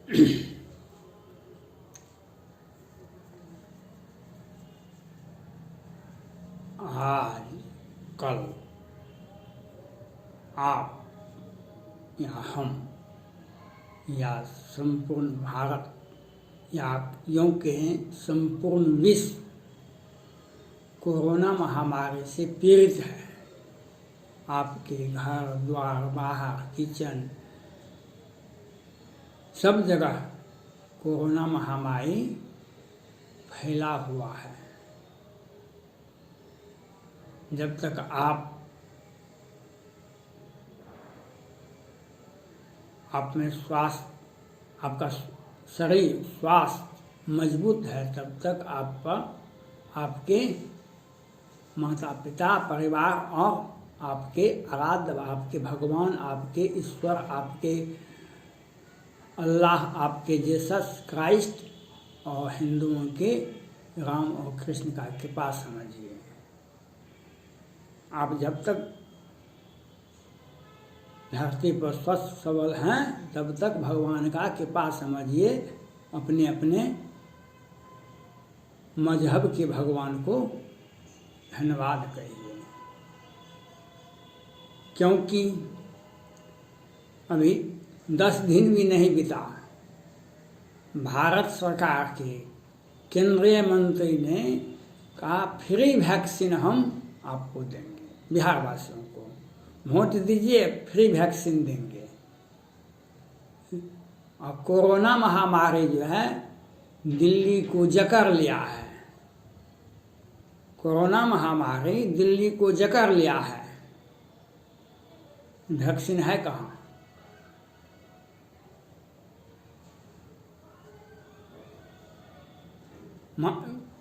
आज कल आप या हम या संपूर्ण भारत या आप यूँ कहें संपूर्ण विश्व कोरोना महामारी से पीड़ित है। आपके घर द्वार बाहर किचन सब जगह कोरोना महामारी फैला हुआ है। जब तक आप में स्वास्थ्य आपका शरीर स्वास्थ्य मजबूत है तब तक आपके माता पिता परिवार और आपके आराध्य आपके भगवान आपके ईश्वर आपके अल्लाह आपके जीसस क्राइस्ट और हिंदुओं के राम और कृष्ण का कृपा समझिए। आप जब तक धरती पर स्वस्थ सबल हैं तब तक भगवान का कृपा समझिए। अपने अपने मजहब के भगवान को धन्यवाद कहिए, क्योंकि अभी 10 दिन भी नहीं बीता भारत सरकार के केंद्रीय मंत्री ने कहा फ्री वैक्सीन हम आपको देंगे, बिहार वासियों को वोट दीजिए फ्री वैक्सीन देंगे। और कोरोना महामारी जो है दिल्ली को जकड़ लिया है। कोरोना महामारी दिल्ली को जकड़ लिया है। वैक्सीन है कहाँ?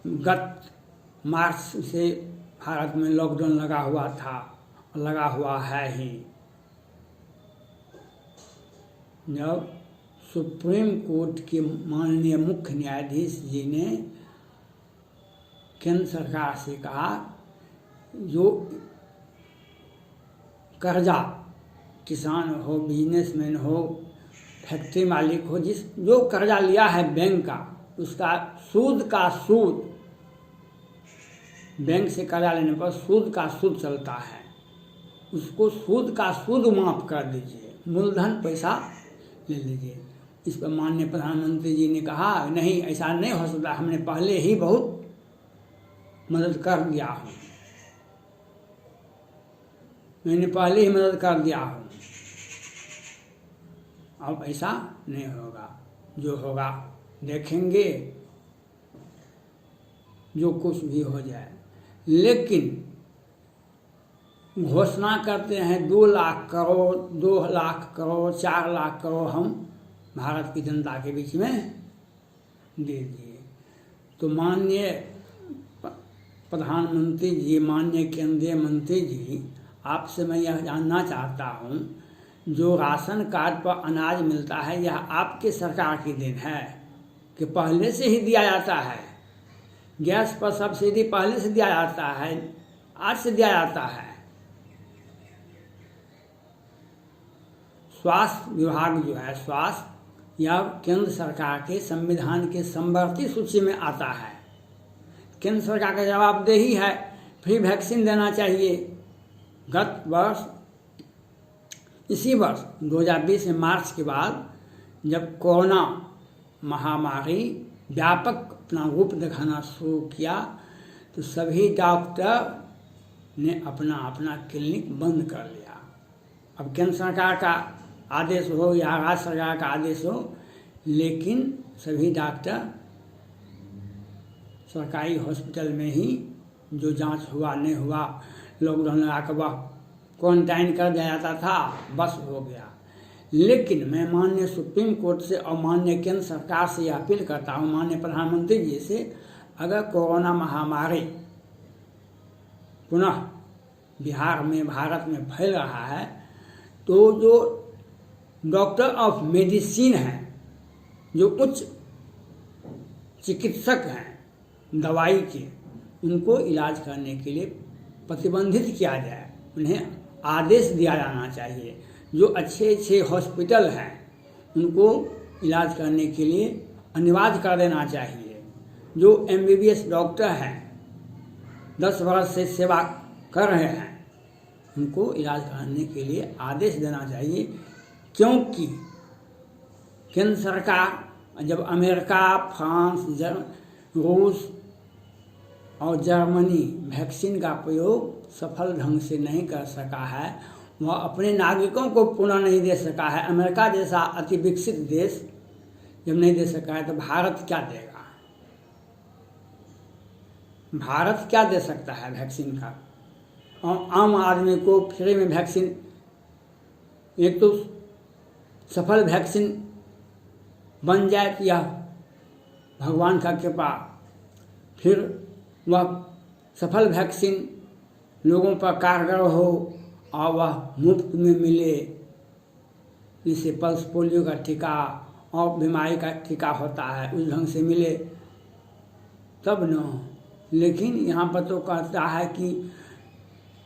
गत मार्च से भारत में लॉकडाउन लगा हुआ था, लगा हुआ है ही। जब सुप्रीम कोर्ट के माननीय मुख्य न्यायाधीश जी ने केंद्र सरकार से कहा जो कर्जा किसान हो बिजनेसमैन हो फैक्ट्री मालिक हो जो कर्जा लिया है बैंक का उसका सूद का सूद बैंक से कर्जा लेने पर सूद का सूद चलता है, उसको सूद का सूद माफ़ कर दीजिए, मूलधन पैसा ले लीजिए। इस पर माननीय प्रधानमंत्री जी ने कहा नहीं ऐसा नहीं हो सकता, हमने पहले ही बहुत मदद कर दिया हूँ, मैंने पहले ही मदद कर दिया हूँ, अब ऐसा नहीं होगा। जो होगा देखेंगे, जो कुछ भी हो जाए। लेकिन घोषणा करते हैं 2 लाख करोड़ 2 लाख करोड़ 4 लाख करोड़ हम भारत की जनता के बीच में दे दिए। तो माननीय प्रधानमंत्री जी, माननीय केंद्रीय मंत्री जी, आपसे मैं यह जानना चाहता हूँ जो राशन कार्ड पर अनाज मिलता है यह आपके सरकार की देन है कि पहले से ही दिया जाता है? गैस पर सब्सिडी पहले से दिया जाता है, आज से दिया जाता है? स्वास्थ्य विभाग जो है स्वास्थ्य या केंद्र सरकार के संविधान के समवर्ती सूची में आता है। केंद्र सरकार का जवाबदेही है फ्री वैक्सीन देना चाहिए। गत वर्ष इसी वर्ष 2020 में मार्च के बाद जब कोरोना महामारी व्यापक अपना रूप दिखाना शुरू किया तो सभी डॉक्टर ने अपना अपना क्लिनिक बंद कर लिया। अब केंद्र सरकार का आदेश हो या राज्य सरकार का आदेश हो, लेकिन सभी डॉक्टर सरकारी हॉस्पिटल में ही जो जांच हुआ नहीं हुआ लॉकडाउन लगा कर वह क्वारंटाइन कर दिया जाता था, बस हो गया। लेकिन मैं माननीय सुप्रीम कोर्ट से और माननीय केंद्र सरकार से यह अपील करता हूँ, माननीय प्रधानमंत्री जी से, अगर कोरोना महामारी पुनः बिहार में भारत में फैल रहा है तो जो डॉक्टर ऑफ मेडिसिन हैं, जो उच्च चिकित्सक हैं दवाई के, उनको इलाज करने के लिए प्रतिबंधित किया जाए, उन्हें आदेश दिया जाना चाहिए। जो अच्छे अच्छे हॉस्पिटल हैं उनको इलाज करने के लिए अनिवार्य कर देना चाहिए। जो MBBS डॉक्टर हैं, 10 वर्ष से सेवा कर रहे हैं, उनको इलाज करने के लिए आदेश देना चाहिए। क्योंकि केंद्र सरकार जब अमेरिका, फ्रांस, रूस और जर्मनी वैक्सीन का प्रयोग सफल ढंग से नहीं कर सका है, वह अपने नागरिकों को पुनः नहीं दे सका है, अमेरिका जैसा अति विकसित देश जब नहीं दे सका है, तो भारत क्या देगा? भारत क्या दे सकता है वैक्सीन का? और आम आदमी को फ्री में वैक्सीन, एक तो सफल वैक्सीन बन जाए तो यह भगवान का कृपा, फिर वह सफल वैक्सीन लोगों पर कारगर हो और वह मुफ्त में मिले, जैसे पल्स पोलियो का टीका और बीमारी का टीका होता है उस ढंग से मिले तब न। लेकिन यहाँ पर तो कहता है कि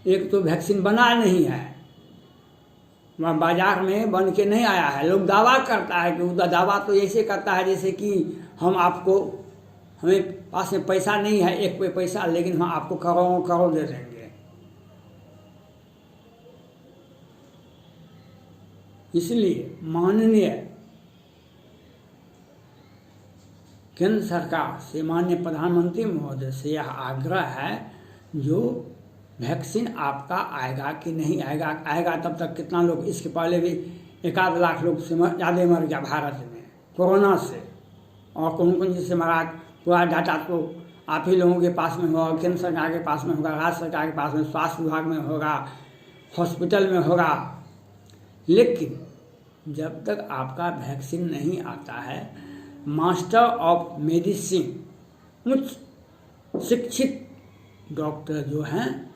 एक तो वैक्सीन बना नहीं है, वह बाजार में बन के नहीं आया है। लोग दावा करता है कि उसका दावा तो ऐसे करता है जैसे कि हमें पास में पैसा नहीं है, एक पे पैसा, लेकिन हम आपको करोड़ों करोड़ दे देंगे। इसलिए माननीय केंद्र सरकार से, माननीय प्रधानमंत्री महोदय से यह आग्रह है, जो वैक्सीन आपका आएगा कि नहीं आएगा, आएगा तब तक कितना लोग, इसके पहले भी 1 लाख लोग से ज़्यादा मर गया भारत में कोरोना से, और कौन कौन जिससे मरा, पूरा डाटा तो आप ही लोगों के पास में होगा, केंद्र सरकार के पास में होगा, राज्य सरकार के पास में, स्वास्थ्य विभाग में होगा, हॉस्पिटल में होगा। लेकिन जब तक आपका वैक्सीन नहीं आता है, मास्टर ऑफ मेडिसिन, उच्च शिक्षित डॉक्टर जो हैं,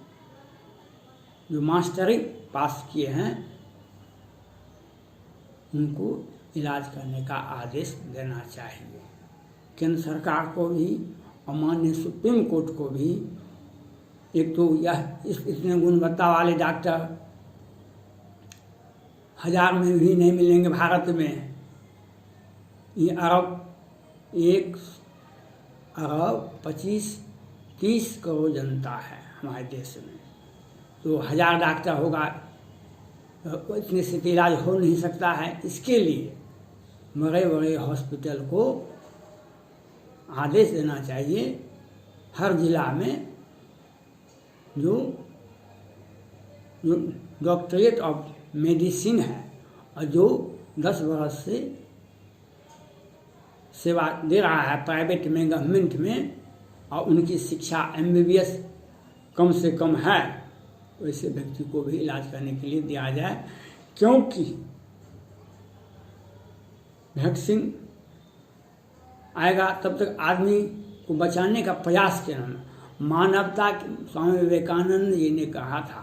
जो मास्टरी पास किए हैं, उनको इलाज करने का आदेश देना चाहिए। केंद्र सरकार को भी और माननीय सुप्रीम कोर्ट को भी। एक तो यह इतने गुणवत्ता वाले डॉक्टर 1000 में भी नहीं मिलेंगे भारत में। ये 1 अरब 25-30 करोड़ जनता है हमारे देश में, तो 1000 डॉक्टर होगा तो इतने से इलाज हो नहीं सकता है। इसके लिए बड़े बड़े हॉस्पिटल को आदेश देना चाहिए, हर जिला में जो डॉक्टरेट ऑफ मेडिसिन है और जो 10 वर्ष से सेवा दे रहा है प्राइवेट में, गवर्नमेंट में, और उनकी शिक्षा MBBS कम से कम है, वैसे व्यक्ति को भी इलाज करने के लिए दिया जाए। क्योंकि वैक्सीन आएगा तब तक आदमी को बचाने का प्रयास करना, मानवता, स्वामी विवेकानंद जी ने कहा था,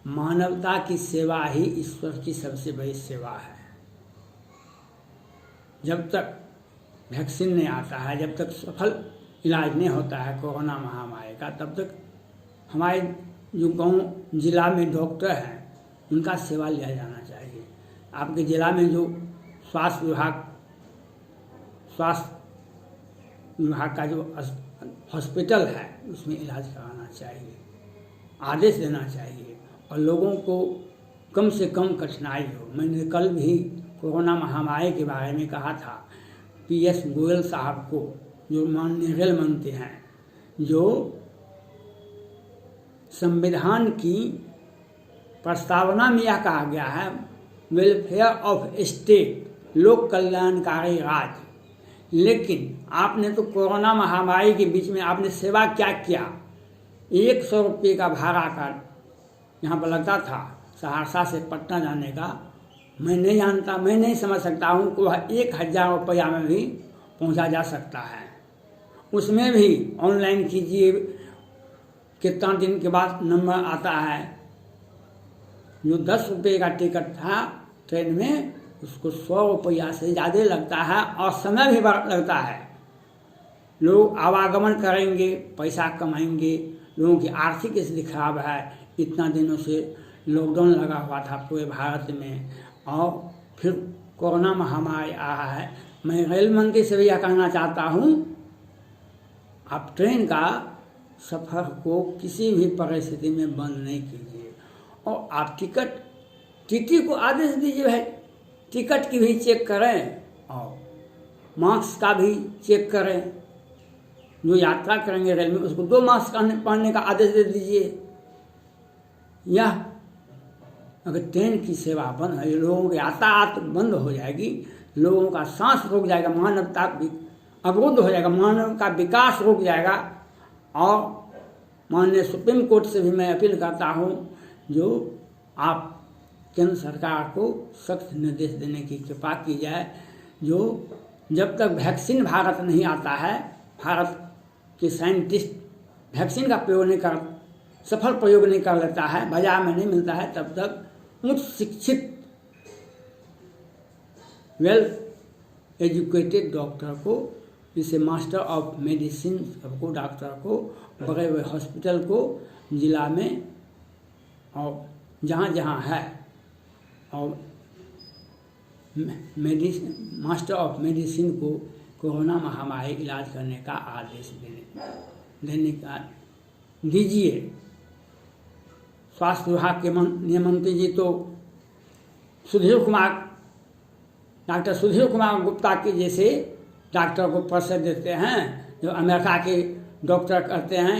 मानवता की सेवा ही ईश्वर की सबसे बड़ी सेवा है। जब तक वैक्सीन नहीं आता है, जब तक सफल इलाज नहीं होता है कोरोना महामारी का, तब तक हमारे जो गांव जिला में डॉक्टर हैं उनका सेवा लिया जाना चाहिए। आपके जिला में जो स्वास्थ्य विभाग का जो हॉस्पिटल है उसमें इलाज कराना चाहिए, आदेश देना चाहिए, और लोगों को कम से कम कठिनाई हो। मैंने कल भी कोरोना महामारी के बारे में कहा था, PS गोयल साहब को, जो माननीय रेल मंत्री हैं, जो संविधान की प्रस्तावना में यह कहा गया है, वेलफेयर ऑफ स्टेट, लोक कल्याणकारी राज्य। लेकिन आपने तो कोरोना महामारी के बीच में आपने सेवा क्या किया? 100 रुपये का भाड़ा का यहाँ पर लगता था सहरसा से पटना जाने का। मैं नहीं जानता, मैं नहीं समझ सकता हूँ कि वह 1000 रुपया में भी पहुँचा जा सकता है। उसमें भी ऑनलाइन कीजिए, कितना दिन के बाद नंबर आता है। जो 10 रुपये का टिकट था ट्रेन में, उसको 100 रुपया से ज़्यादा लगता है और समय भी लगता है। लोग आवागमन करेंगे, पैसा कमाएंगे, लोगों की आर्थिक स्थिति खराब है। इतना दिनों से लॉकडाउन लगा हुआ था पूरे भारत में, और फिर कोरोना महामारी आया है, मैं रेल मंत्री से भी यह कहना चाहता हूँ, आप ट्रेन का सफ़र को किसी भी परिस्थिति में बंद नहीं कीजिए, और आप टीटी को आदेश दीजिए भाई टिकट की भी चेक करें और मास्क का भी चेक करें। जो यात्रा करेंगे रेल में उसको 2 मास्क पहनने का आदेश दे दीजिए। यह अगर ट्रेन की सेवा बंद है, लोगों की यातायात बंद हो जाएगी, लोगों का सांस रुक जाएगा, मानवता अवरुद्ध हो जाएगा, मानव का विकास रुक जाएगा। और माननीय सुप्रीम कोर्ट से भी मैं अपील करता हूँ, जो आप केंद्र सरकार को सख्त निर्देश देने की कृपा की जाए, जो जब तक वैक्सीन भारत नहीं आता है, भारत के साइंटिस्ट वैक्सीन का प्रयोग नहीं कर सफल प्रयोग नहीं कर लेता है, बाजार में नहीं मिलता है, तब तक उच्च शिक्षित वेल एजुकेटेड डॉक्टर को, जैसे मास्टर ऑफ मेडिसिन सबको, डॉक्टर को, बड़े बड़े हॉस्पिटल को जिला में और जहाँ जहाँ है, और मास्टर ऑफ मेडिसिन को कोरोना महामारी इलाज करने का आदेश देने का दीजिए। स्वास्थ्य विभाग के माननीय मंत्री जी तो डॉक्टर सुधीर कुमार गुप्ता के जैसे डॉक्टर को पैसे देते हैं, जो अमेरिका के डॉक्टर करते हैं।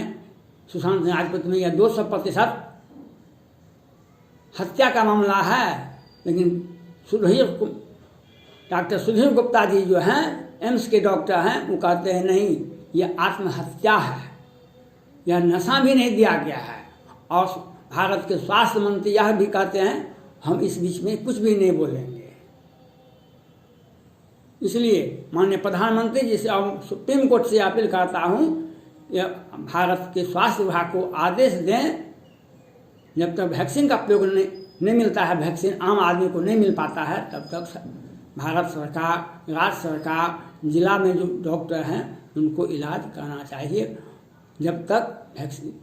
सुशांत सिंह राजपूत में यह 200% हत्या का मामला है, लेकिन डॉक्टर सुधीर गुप्ता जी जो हैं एम्स के डॉक्टर हैं, वो कहते हैं नहीं, यह आत्महत्या है, यह नशा भी नहीं दिया गया है। और भारत के स्वास्थ्य मंत्री यह भी कहते हैं, हम इस बीच में कुछ भी नहीं बोलेंगे। इसलिए माननीय प्रधानमंत्री जी से और सुप्रीम कोर्ट से अपील करता हूँ, यह भारत के स्वास्थ्य विभाग को आदेश दें, जब तक वैक्सीन का प्रयोग नहीं मिलता है, वैक्सीन आम आदमी को नहीं मिल पाता है, तब तक भारत सरकार, राज्य सरकार, जिला में जो डॉक्टर हैं उनको इलाज करना चाहिए। जब तक वैक्सीन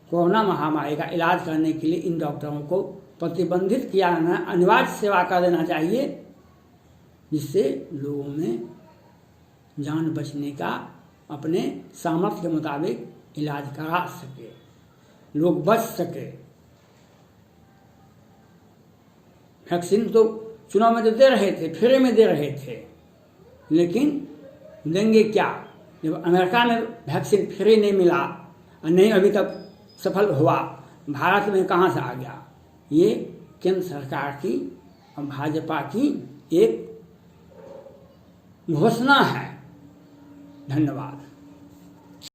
कोरोना महामारी का इलाज करने के लिए इन डॉक्टरों को प्रतिबंधित किया जाना, अनिवार्य सेवा कर देना चाहिए, जिससे लोगों में जान बचने का अपने सामर्थ्य के मुताबिक इलाज करा सके, लोग बच सके। वैक्सीन तो चुनाव में तो दे रहे थे, फ्री में दे रहे थे, लेकिन देंगे क्या जब अमेरिका में वैक्सीन फ्री नहीं मिला और नहीं अभी तक सफल हुआ, भारत में कहाँ से आ गया? ये केंद्र सरकार की और भाजपा की एक घोषणा है। धन्यवाद।